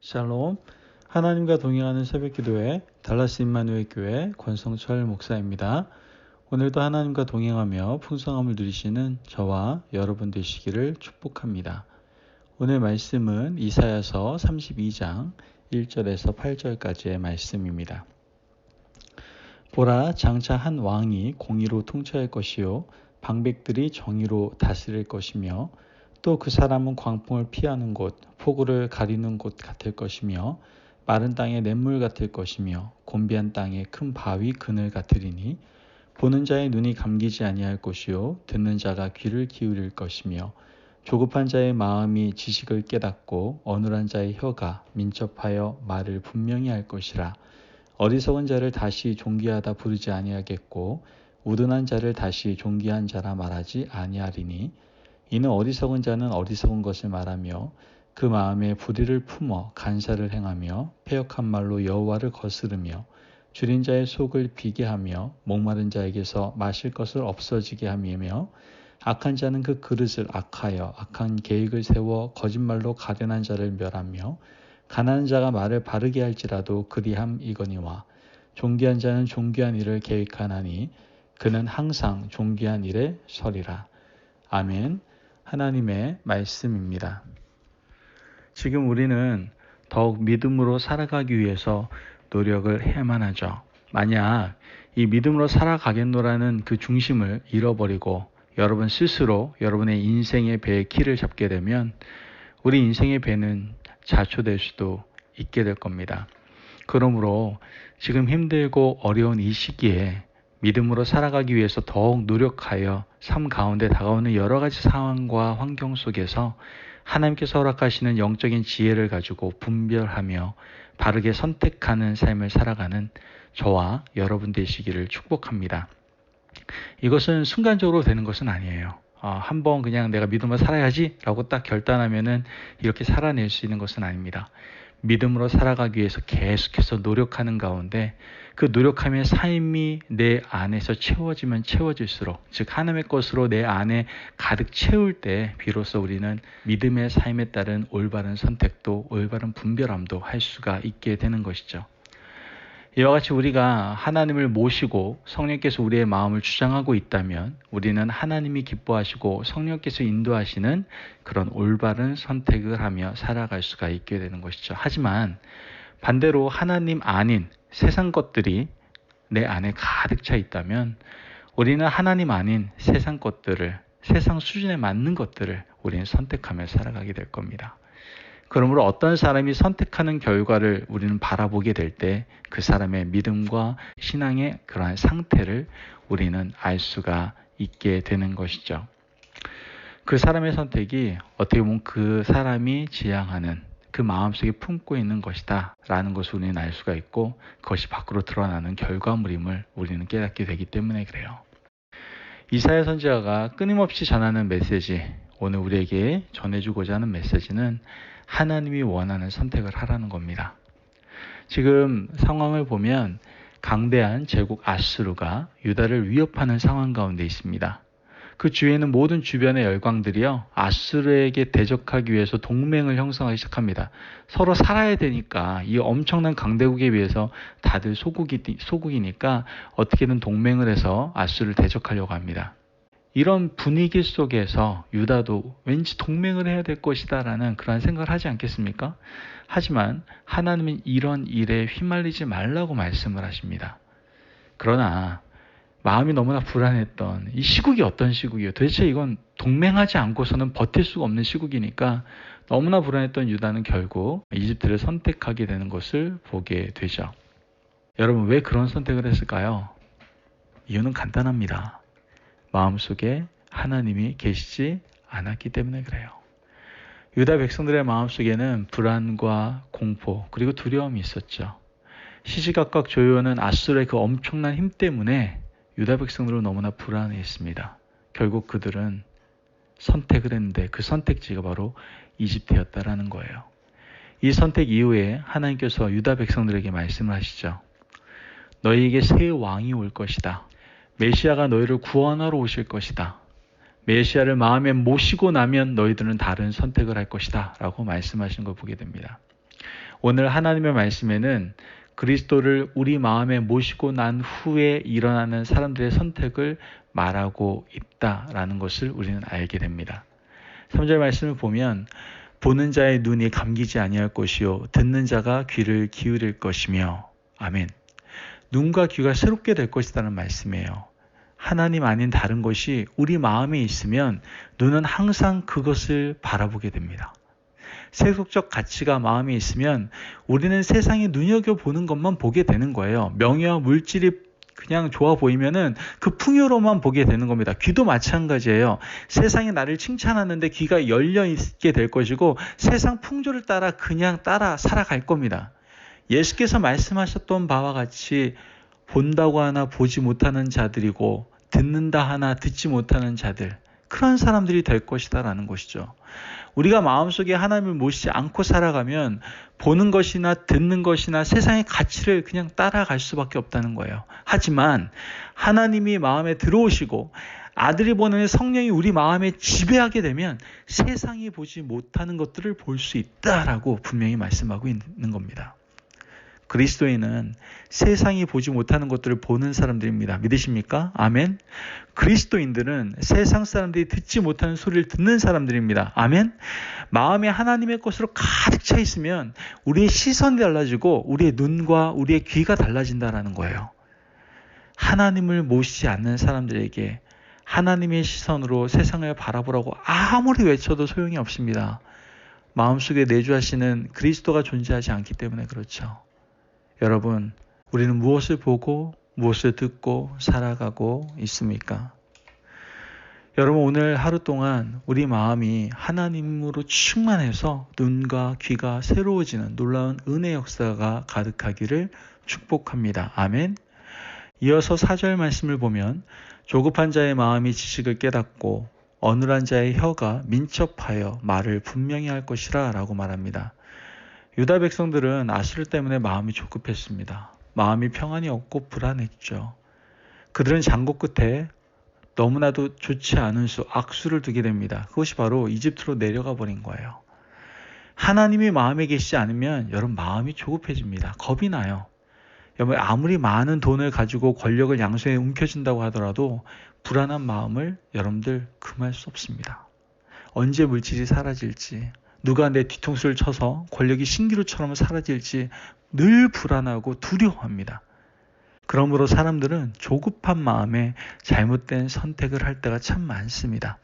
샬롬, 하나님과 동행하는 새벽기도회 달라스 임마누엘 교회 권성철 목사입니다. 오늘도 하나님과 동행하며 풍성함을 누리시는 저와 여러분 되시기를 축복합니다. 오늘 말씀은 이사야서 32장 1절에서 8절까지의 말씀입니다. 보라, 장차 한 왕이 공의로 통치할 것이요 방백들이 정의로 다스릴 것이며 또 그 사람은 광풍을 피하는 곳, 폭우를 가리는 곳 같을 것이며 마른 땅의 냇물 같을 것이며 곤비한 땅의 큰 바위 그늘 같으리니 보는 자의 눈이 감기지 아니할 것이요 듣는 자가 귀를 기울일 것이며 조급한 자의 마음이 지식을 깨닫고 어눌한 자의 혀가 민첩하여 말을 분명히 할 것이라. 어리석은 자를 다시 존귀하다 부르지 아니하겠고 우둔한 자를 다시 존귀한 자라 말하지 아니하리니 이는 어리석은 자는 어리석은 것을 말하며 그 마음에 불의를 품어 간사를 행하며 패역한 말로 여호와를 거스르며 줄인 자의 속을 비게 하며 목마른 자에게서 마실 것을 없어지게 하며 악한 자는 그 그릇을 악하여 악한 계획을 세워 거짓말로 가련한 자를 멸하며 가난한 자가 말을 바르게 할지라도 그리함 이거니와 존귀한 자는 존귀한 일을 계획하나니 그는 항상 존귀한 일에 서리라. 아멘. 하나님의 말씀입니다. 지금 우리는 더욱 믿음으로 살아가기 위해서 노력을 해야만 하죠. 만약 이 믿음으로 살아가겠노라는 그 중심을 잃어버리고 여러분 스스로 여러분의 인생의 배의 키를 잡게 되면 우리 인생의 배는 자초될 수도 있게 될 겁니다. 그러므로 지금 힘들고 어려운 이 시기에 믿음으로 살아가기 위해서 더욱 노력하여 삶 가운데 다가오는 여러 가지 상황과 환경 속에서 하나님께서 허락하시는 영적인 지혜를 가지고 분별하며 바르게 선택하는 삶을 살아가는 저와 여러분 되시기를 축복합니다. 이것은 순간적으로 되는 것은 아니에요. 한번 그냥 내가 믿음으로 살아야지 라고 딱 결단하면은 이렇게 살아낼 수 있는 것은 아닙니다. 믿음으로 살아가기 위해서 계속해서 노력하는 가운데 그 노력하며 삶이 내 안에서 채워지면 채워질수록 즉 하나님의 것으로 내 안에 가득 채울 때 비로소 우리는 믿음의 삶에 따른 올바른 선택도 올바른 분별함도 할 수가 있게 되는 것이죠. 이와 같이 우리가 하나님을 모시고 성령께서 우리의 마음을 주장하고 있다면 우리는 하나님이 기뻐하시고 성령께서 인도하시는 그런 올바른 선택을 하며 살아갈 수가 있게 되는 것이죠. 하지만 반대로 하나님 아닌 세상 것들이 내 안에 가득 차 있다면 우리는 하나님 아닌 세상 것들을, 세상 수준에 맞는 것들을 우리는 선택하며 살아가게 될 겁니다. 그러므로 어떤 사람이 선택하는 결과를 우리는 바라보게 될 때 그 사람의 믿음과 신앙의 그러한 상태를 우리는 알 수가 있게 되는 것이죠. 그 사람의 선택이 어떻게 보면 그 사람이 지향하는 그 마음속에 품고 있는 것이다 라는 것을 우리는 알 수가 있고 그것이 밖으로 드러나는 결과물임을 우리는 깨닫게 되기 때문에 그래요. 이사야 선지자가 끊임없이 전하는 메시지, 오늘 우리에게 전해주고자 하는 메시지는 하나님이 원하는 선택을 하라는 겁니다. 지금 상황을 보면 강대한 제국 아수르가 유다를 위협하는 상황 가운데 있습니다. 그 주위에는 모든 주변의 열강들이요 아수르에게 대적하기 위해서 동맹을 형성하기 시작합니다. 서로 살아야 되니까 이 엄청난 강대국에 비해서 다들 소국이니까 어떻게든 동맹을 해서 아수르를 대적하려고 합니다. 이런 분위기 속에서 유다도 왠지 동맹을 해야 될 것이다 라는 그런 생각을 하지 않겠습니까? 하지만 하나님은 이런 일에 휘말리지 말라고 말씀을 하십니다. 그러나 마음이 너무나 불안했던 이 시국이 어떤 시국이에요? 도대체 이건 동맹하지 않고서는 버틸 수가 없는 시국이니까 너무나 불안했던 유다는 결국 이집트를 선택하게 되는 것을 보게 되죠. 여러분 왜 그런 선택을 했을까요? 이유는 간단합니다. 마음속에 하나님이 계시지 않았기 때문에 그래요. 유다 백성들의 마음속에는 불안과 공포 그리고 두려움이 있었죠. 시시각각 조여오는 아수르의 그 엄청난 힘 때문에 유다 백성들은 너무나 불안해했습니다. 결국 그들은 선택을 했는데 그 선택지가 바로 이집트였다라는 거예요. 이 선택 이후에 하나님께서 유다 백성들에게 말씀을 하시죠. 너희에게 새 왕이 올 것이다. 메시아가 너희를 구원하러 오실 것이다. 메시아를 마음에 모시고 나면 너희들은 다른 선택을 할 것이다 라고 말씀하시는 걸 보게 됩니다. 오늘 하나님의 말씀에는 그리스도를 우리 마음에 모시고 난 후에 일어나는 사람들의 선택을 말하고 있다라는 것을 우리는 알게 됩니다. 3절 말씀을 보면 보는 자의 눈이 감기지 아니할 것이요 듣는 자가 귀를 기울일 것이며 아멘. 눈과 귀가 새롭게 될 것이라는 말씀이에요. 하나님 아닌 다른 것이 우리 마음에 있으면 눈은 항상 그것을 바라보게 됩니다. 세속적 가치가 마음에 있으면 우리는 세상에 눈여겨보는 것만 보게 되는 거예요. 명예와 물질이 그냥 좋아 보이면은 그 풍요로만 보게 되는 겁니다. 귀도 마찬가지예요. 세상이 나를 칭찬하는데 귀가 열려 있게 될 것이고 세상 풍조를 따라 그냥 따라 살아갈 겁니다. 예수께서 말씀하셨던 바와 같이 본다고 하나 보지 못하는 자들이고 듣는다 하나 듣지 못하는 자들, 그런 사람들이 될 것이다라는 것이죠. 우리가 마음속에 하나님을 모시지 않고 살아가면 보는 것이나 듣는 것이나 세상의 가치를 그냥 따라갈 수밖에 없다는 거예요. 하지만 하나님이 마음에 들어오시고 아들이 보내는 성령이 우리 마음에 지배하게 되면 세상이 보지 못하는 것들을 볼 수 있다라고 분명히 말씀하고 있는 겁니다. 그리스도인은 세상이 보지 못하는 것들을 보는 사람들입니다. 믿으십니까? 아멘. 그리스도인들은 세상 사람들이 듣지 못하는 소리를 듣는 사람들입니다. 아멘. 마음에 하나님의 것으로 가득 차 있으면 우리의 시선이 달라지고 우리의 눈과 우리의 귀가 달라진다는 거예요. 하나님을 모시지 않는 사람들에게 하나님의 시선으로 세상을 바라보라고 아무리 외쳐도 소용이 없습니다. 마음속에 내주하시는 그리스도가 존재하지 않기 때문에 그렇죠. 여러분, 우리는 무엇을 보고 무엇을 듣고 살아가고 있습니까? 여러분, 오늘 하루 동안 우리 마음이 하나님으로 충만해서 눈과 귀가 새로워지는 놀라운 은혜 역사가 가득하기를 축복합니다. 아멘. 이어서 4절 말씀을 보면 조급한 자의 마음이 지식을 깨닫고 어눌한 자의 혀가 민첩하여 말을 분명히 할 것이라 라고 말합니다. 유다 백성들은 아수르 때문에 마음이 조급했습니다. 마음이 평안이 없고 불안했죠. 그들은 장고 끝에 너무나도 좋지 않은 악수를 두게 됩니다. 그것이 바로 이집트로 내려가 버린 거예요. 하나님이 마음에 계시지 않으면 여러분 마음이 조급해집니다. 겁이 나요. 여러분 아무리 많은 돈을 가지고 권력을 양손에 움켜쥔다고 하더라도 불안한 마음을 여러분들 금할 수 없습니다. 언제 물질이 사라질지, 누가 내 뒤통수를 쳐서 권력이 신기루처럼 사라질지 늘 불안하고 두려워합니다. 그러므로 사람들은 조급한 마음에 잘못된 선택을 할 때가 참 많습니다.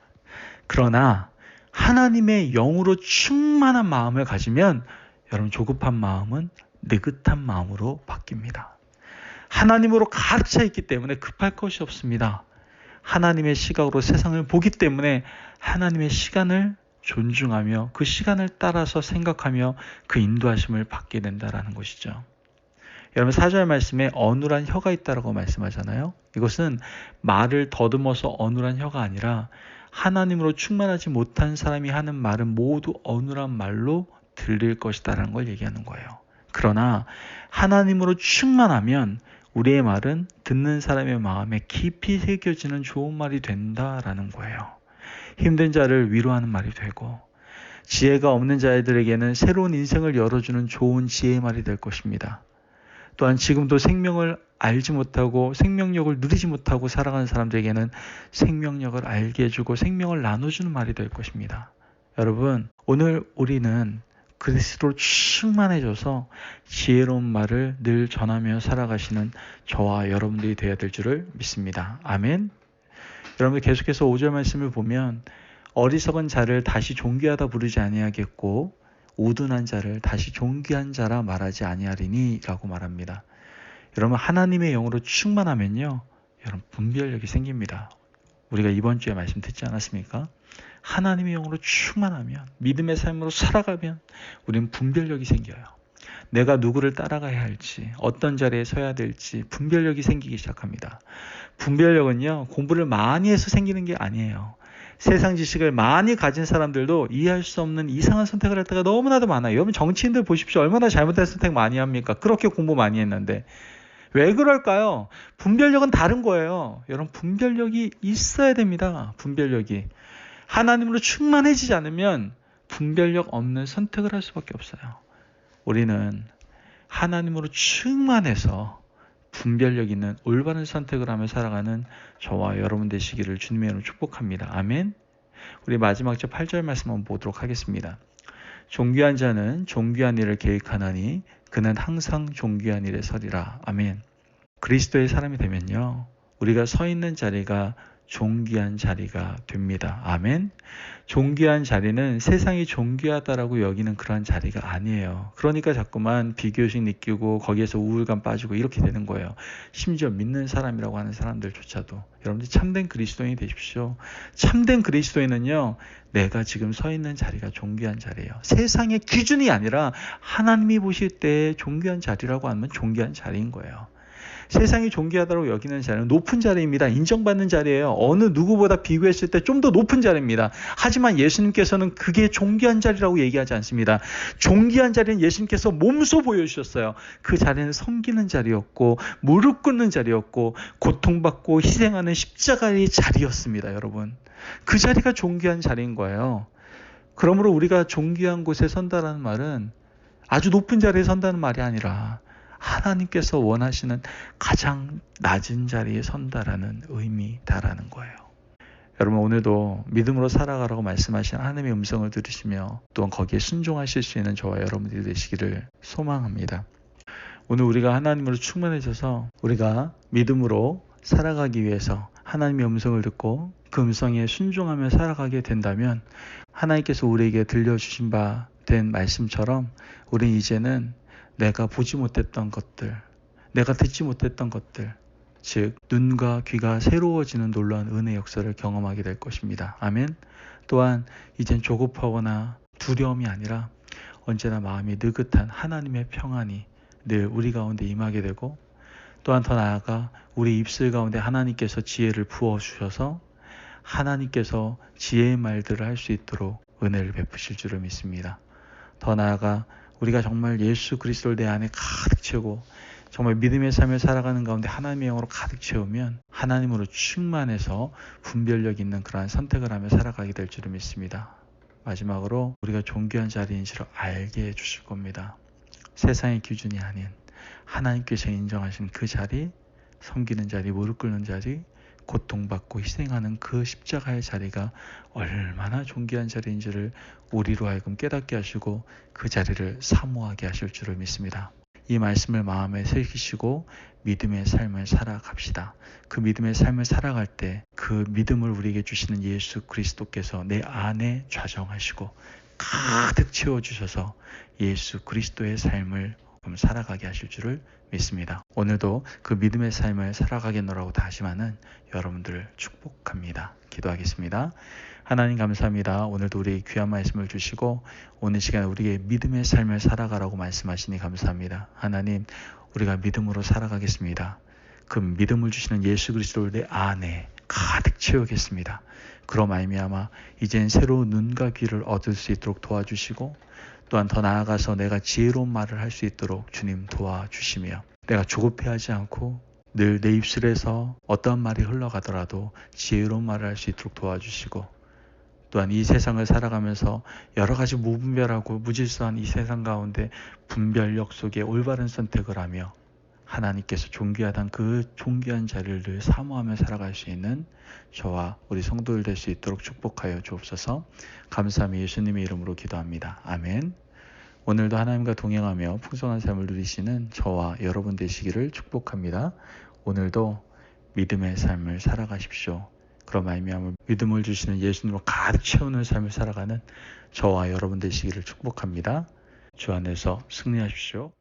그러나 하나님의 영으로 충만한 마음을 가지면 여러분 조급한 마음은 느긋한 마음으로 바뀝니다. 하나님으로 가득 차 있기 때문에 급할 것이 없습니다. 하나님의 시각으로 세상을 보기 때문에 하나님의 시간을 존중하며 그 시간을 따라서 생각하며 그 인도하심을 받게 된다는 것이죠. 여러분 4절 말씀에 어눌한 혀가 있다고 말씀하잖아요. 이것은 말을 더듬어서 어눌한 혀가 아니라 하나님으로 충만하지 못한 사람이 하는 말은 모두 어눌한 말로 들릴 것이다라는 걸 얘기하는 거예요. 그러나 하나님으로 충만하면 우리의 말은 듣는 사람의 마음에 깊이 새겨지는 좋은 말이 된다라는 거예요. 힘든 자를 위로하는 말이 되고 지혜가 없는 자들에게는 새로운 인생을 열어주는 좋은 지혜의 말이 될 것입니다. 또한 지금도 생명을 알지 못하고 생명력을 누리지 못하고 살아가는 사람들에게는 생명력을 알게 해주고 생명을 나눠주는 말이 될 것입니다. 여러분, 오늘 우리는 그리스도로 충만해져서 지혜로운 말을 늘 전하며 살아가시는 저와 여러분들이 되어야 될 줄을 믿습니다. 아멘. 여러분들 계속해서 5절 말씀을 보면 어리석은 자를 다시 존귀하다 부르지 아니하겠고 우둔한 자를 다시 존귀한 자라 말하지 아니하리니 라고 말합니다. 여러분 하나님의 영으로 충만하면요 여러분 분별력이 생깁니다. 우리가 이번 주에 말씀 듣지 않았습니까? 하나님의 영으로 충만하면 믿음의 삶으로 살아가면 우리는 분별력이 생겨요. 내가 누구를 따라가야 할지 어떤 자리에 서야 될지 분별력이 생기기 시작합니다. 분별력은요 공부를 많이 해서 생기는 게 아니에요. 세상 지식을 많이 가진 사람들도 이해할 수 없는 이상한 선택을 할 때가 너무나도 많아요. 여러분 정치인들 보십시오. 얼마나 잘못된 선택 많이 합니까? 그렇게 공부 많이 했는데. 왜 그럴까요? 분별력은 다른 거예요. 여러분 분별력이 있어야 됩니다. 분별력이. 하나님으로 충만해지지 않으면 분별력 없는 선택을 할 수밖에 없어요. 우리는 하나님으로 충만해서 분별력 있는 올바른 선택을 하며 살아가는 저와 여러분 되시기를 주님의 이름으로 축복합니다. 아멘. 우리 마지막 절 8절 말씀 한번 보도록 하겠습니다. 존귀한 자는 존귀한 일을 계획하나니 그는 항상 존귀한 일에 서리라. 아멘. 그리스도의 사람이 되면요, 우리가 서 있는 자리가 존귀한 자리가 됩니다. 아멘. 존귀한 자리는 세상이 존귀하다라고 여기는 그러한 자리가 아니에요. 그러니까 자꾸만 비교의식 느끼고 거기에서 우울감 빠지고 이렇게 되는 거예요. 심지어 믿는 사람이라고 하는 사람들조차도. 여러분들 참된 그리스도인이 되십시오. 참된 그리스도인은요, 내가 지금 서 있는 자리가 존귀한 자리예요. 세상의 기준이 아니라 하나님이 보실 때 존귀한 자리라고 하면 존귀한 자리인 거예요. 세상이 존귀하다고 여기는 자리는 높은 자리입니다. 인정받는 자리예요. 어느 누구보다 비교했을 때 좀 더 높은 자리입니다. 하지만 예수님께서는 그게 존귀한 자리라고 얘기하지 않습니다. 존귀한 자리는 예수님께서 몸소 보여주셨어요. 그 자리는 섬기는 자리였고 무릎 꿇는 자리였고 고통받고 희생하는 십자가의 자리였습니다. 여러분, 그 자리가 존귀한 자리인 거예요. 그러므로 우리가 존귀한 곳에 선다라는 말은 아주 높은 자리에 선다는 말이 아니라 하나님께서 원하시는 가장 낮은 자리에 선다라는 의미다라는 거예요. 여러분, 오늘도 믿음으로 살아가라고 말씀하신 하나님의 음성을 들으시며 또한 거기에 순종하실 수 있는 저와 여러분들이 되시기를 소망합니다. 오늘 우리가 하나님으로 충만해져서 우리가 믿음으로 살아가기 위해서 하나님의 음성을 듣고 그 음성에 순종하며 살아가게 된다면 하나님께서 우리에게 들려주신 바 된 말씀처럼 우리는 이제는 내가 보지 못했던 것들, 내가 듣지 못했던 것들, 즉 눈과 귀가 새로워지는 놀라운 은혜 역사를 경험하게 될 것입니다. 아멘. 또한 이젠 조급하거나 두려움이 아니라 언제나 마음이 느긋한 하나님의 평안이 늘 우리 가운데 임하게 되고, 또한 더 나아가 우리 입술 가운데 하나님께서 지혜를 부어주셔서 하나님께서 지혜의 말들을 할 수 있도록 은혜를 베푸실 줄을 믿습니다. 더 나아가 우리가 정말 예수 그리스도를 내 안에 가득 채우고 정말 믿음의 삶을 살아가는 가운데 하나님의 영으로 가득 채우면 하나님으로 충만해서 분별력 있는 그러한 선택을 하며 살아가게 될 줄을 믿습니다. 마지막으로 우리가 존귀한 자리인 줄을 알게 해주실 겁니다. 세상의 기준이 아닌 하나님께서 인정하신 그 자리, 섬기는 자리, 무릎 꿇는 자리, 고통받고 희생하는 그 십자가의 자리가 얼마나 존귀한 자리인지를 우리로 하여금 깨닫게 하시고 그 자리를 사모하게 하실 줄을 믿습니다. 이 말씀을 마음에 새기시고 믿음의 삶을 살아갑시다. 그 믿음의 삶을 살아갈 때 그 믿음을 우리에게 주시는 예수 그리스도께서 내 안에 좌정하시고 가득 채워주셔서 예수 그리스도의 삶을 살아가게 하실 줄을 믿습니다. 오늘도 그 믿음의 삶을 살아가겠노라고 다짐하는 여러분들을 축복합니다. 기도하겠습니다. 하나님 감사합니다. 오늘도 우리에게 귀한 말씀을 주시고 오늘 시간에 우리에게 믿음의 삶을 살아가라고 말씀하시니 감사합니다. 하나님, 우리가 믿음으로 살아가겠습니다. 그 믿음을 주시는 예수 그리스도를 내 안에 가득 채우겠습니다. 그로 말미암아 이젠 새로운 눈과 귀를 얻을 수 있도록 도와주시고 또한 더 나아가서 내가 지혜로운 말을 할 수 있도록 주님 도와주시며 내가 조급해하지 않고 늘 내 입술에서 어떤 말이 흘러가더라도 지혜로운 말을 할 수 있도록 도와주시고 또한 이 세상을 살아가면서 여러 가지 무분별하고 무질서한 이 세상 가운데 분별력 속에 올바른 선택을 하며 하나님께서 존귀하단 그 존귀한 자리를 늘 사모하며 살아갈 수 있는 저와 우리 성도들 될 수 있도록 축복하여 주옵소서. 감사하며 예수님의 이름으로 기도합니다. 아멘. 오늘도 하나님과 동행하며 풍성한 삶을 누리시는 저와 여러분 되시기를 축복합니다. 오늘도 믿음의 삶을 살아가십시오. 그런 말미암아 믿음을 주시는 예수님으로 가득 채우는 삶을 살아가는 저와 여러분 되시기를 축복합니다. 주 안에서 승리하십시오.